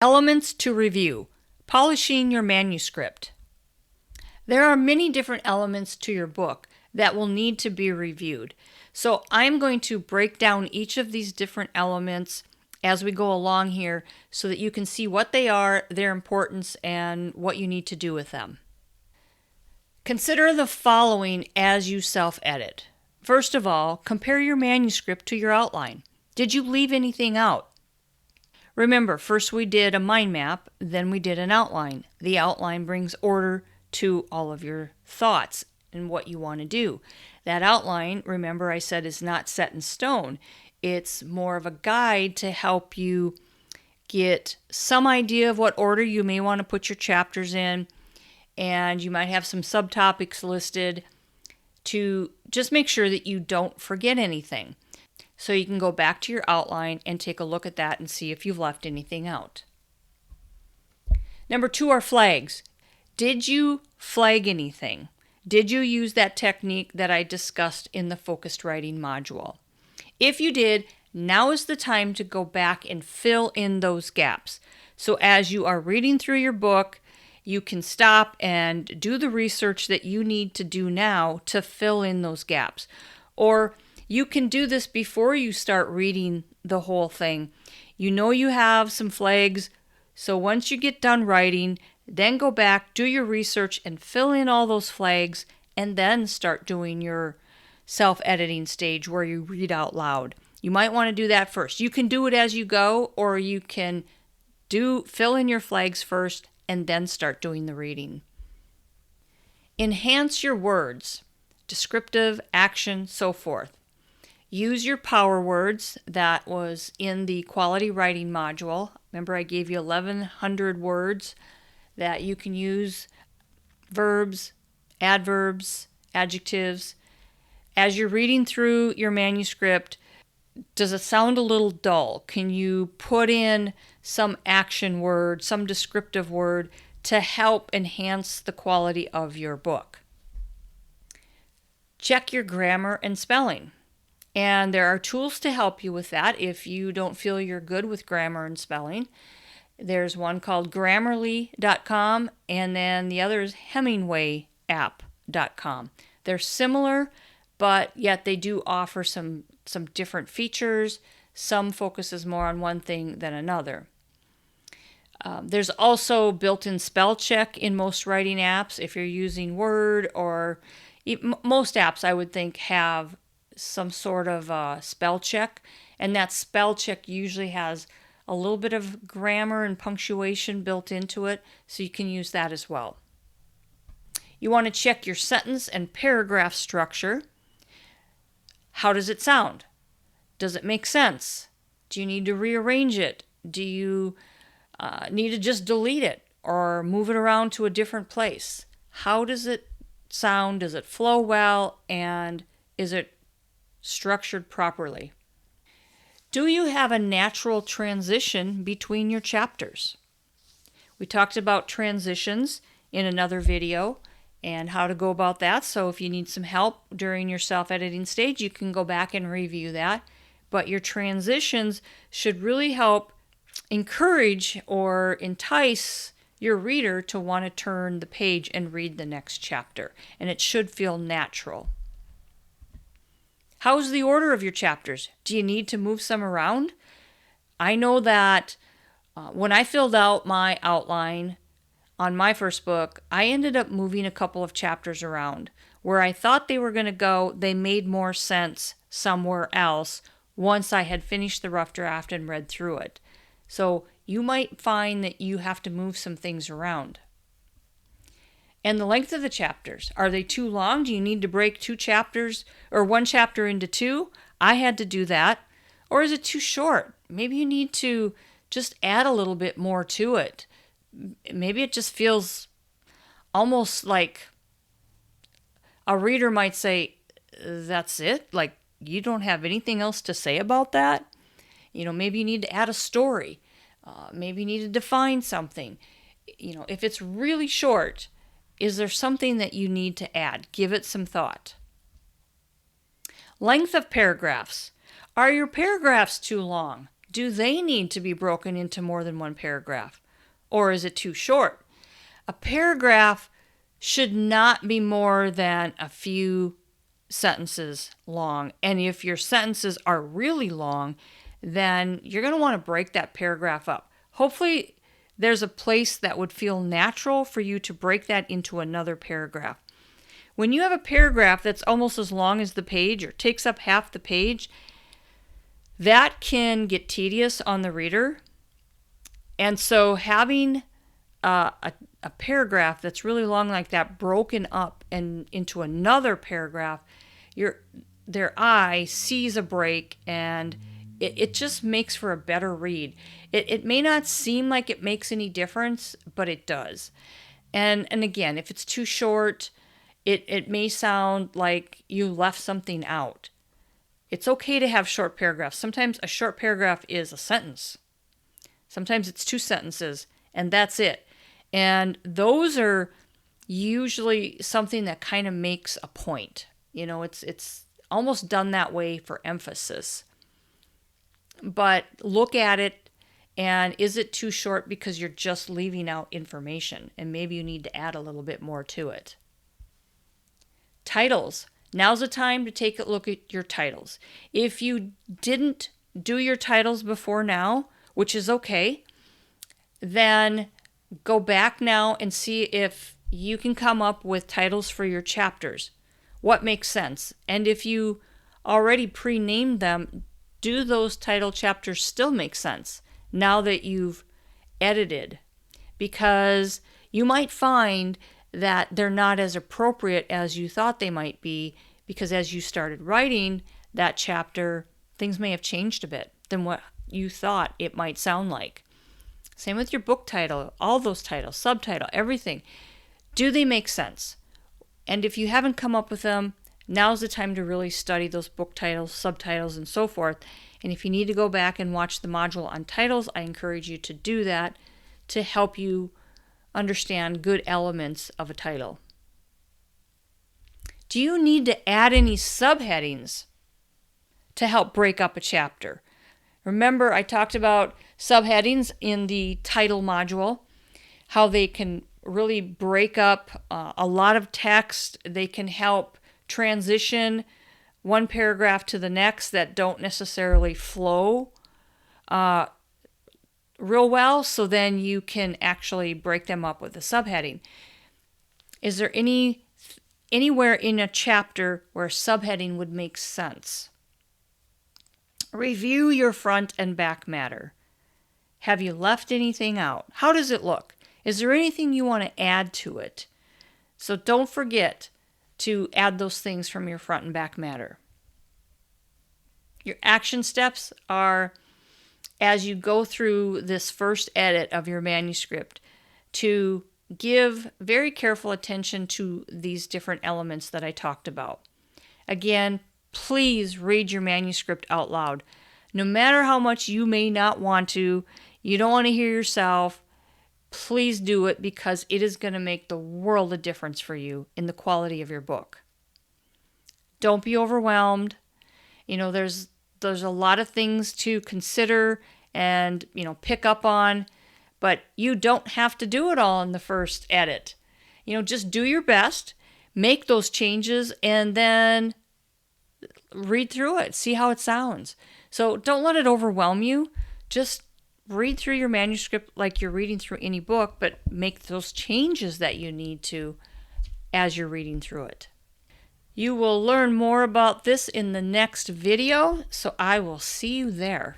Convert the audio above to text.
Elements to review. Polishing your manuscript. There are many different elements to your book that will need to be reviewed. So I'm going to break down each of these different elements as we go along here so that you can see what they are, their importance, and what you need to do with them. Consider the following as you self-edit. First of all, compare your manuscript to your outline. Did you leave anything out? Remember, first we did a mind map, then we did an outline. The outline brings order to all of your thoughts and what you want to do. That outline, remember I said, is not set in stone. It's more of a guide to help you get some idea of what order you may want to put your chapters in, and you might have some subtopics listed to just make sure that you don't forget anything. So you can go back to your outline and take a look at that and see if you've left anything out. Number 2 are flags. Did you flag anything? Did you use that technique that I discussed in the focused writing module? If you did, now is the time to go back and fill in those gaps. So as you are reading through your book, you can stop and do the research that you need to do now to fill in those gaps. Or you can do this before you start reading the whole thing. You know you have some flags, so once you get done writing, then go back, do your research, and fill in all those flags, and then start doing your self-editing stage where you read out loud. You might want to do that first. You can do it as you go, or you can fill in your flags first and then start doing the reading. Enhance your words, descriptive, action, so forth. Use your power words that was in the quality writing module. Remember I gave you 1,100 words that you can use, verbs, adverbs, adjectives. As you're reading through your manuscript, does it sound a little dull? Can you put in some action word, some descriptive word to help enhance the quality of your book? Check your grammar and spelling. And there are tools to help you with that if you don't feel you're good with grammar and spelling. There's one called Grammarly.com, and then the other is HemingwayApp.com. They're similar, but yet they do offer some different features. Some focuses more on one thing than another. There's also built-in spell check in most writing apps. If you're using Word, or most apps I would think have some sort of spell check, and that spell check usually has a little bit of grammar and punctuation built into it, so you can use that as well. You want to check your sentence and paragraph structure. How does it sound? Does it make sense? Do you need to rearrange it? Do you need to just delete it or move it around to a different place? How does it sound? Does it flow well? And is it structured properly? Do you have a natural transition between your chapters? We talked about transitions in another video and how to go about that. So if you need some help during your self-editing stage, you can go back and review that. But your transitions should really help encourage or entice your reader to want to turn the page and read the next chapter. And it should feel natural. How's the order of your chapters? Do you need to move some around? I know that when I filled out my outline on my first book, I ended up moving a couple of chapters around. Where I thought they were going to go, they made more sense somewhere else once I had finished the rough draft and read through it. So you might find that you have to move some things around. And the length of the chapters. Are they too long? Do you need to break 2 chapters or 1 chapter into 2? I had to do that. Or is it too short? Maybe you need to just add a little bit more to it. Maybe it just feels almost like a reader might say, that's it? Like, you don't have anything else to say about that? Maybe you need to add a story. Maybe you need to define something. If it's really short, is there something that you need to add? Give it some thought. Length of paragraphs. Are your paragraphs too long? Do they need to be broken into more than one paragraph? Or is it too short? A paragraph should not be more than a few sentences long. And if your sentences are really long, then you're going to want to break that paragraph up. Hopefully, there's a place that would feel natural for you to break that into another paragraph. When you have a paragraph that's almost as long as the page or takes up half the page, that can get tedious on the reader. And so having a paragraph that's really long like that broken up and into another paragraph, their eye sees a break, and it just makes for a better read. It may not seem like it makes any difference, but it does. And again, if it's too short, it may sound like you left something out. It's okay to have short paragraphs. Sometimes a short paragraph is a sentence. Sometimes it's 2 sentences, and that's it. And those are usually something that kind of makes a point. It's almost done that way for emphasis. But look at it, and is it too short because you're just leaving out information, and maybe you need to add a little bit more to it. Titles. Now's the time to take a look at your titles. If you didn't do your titles before now, which is okay, then go back now and see if you can come up with titles for your chapters. What makes sense? And if you already pre-named them, do those title chapters still make sense now that you've edited? Because you might find that they're not as appropriate as you thought they might be, because as you started writing that chapter, things may have changed a bit than what you thought it might sound like. Same with your book title, all those titles, subtitle, everything. Do they make sense? And if you haven't come up with them, now's the time to really study those book titles, subtitles, and so forth. And if you need to go back and watch the module on titles, I encourage you to do that to help you understand good elements of a title. Do you need to add any subheadings to help break up a chapter? Remember, I talked about subheadings in the title module, how they can really break up a lot of text. They can help transition one paragraph to the next that don't necessarily flow real well, so then you can actually break them up with a subheading. Is there anywhere in a chapter where a subheading would make sense? Review your front and back matter. Have you left anything out? How does it look? Is there anything you want to add to it? So don't forget to add those things from your front and back matter. Your action steps are, as you go through this first edit of your manuscript, to give very careful attention to these different elements that I talked about. Again, please read your manuscript out loud. No matter how much you may not want to, you don't want to hear yourself, please do it, because it is going to make the world of difference for you in the quality of your book. Don't be overwhelmed. There's a lot of things to consider and, pick up on, but you don't have to do it all in the first edit. Just do your best, make those changes, and then read through it, see how it sounds. So don't let it overwhelm you. Just read through your manuscript like you're reading through any book, but make those changes that you need to as you're reading through it. You will learn more about this in the next video, so I will see you there.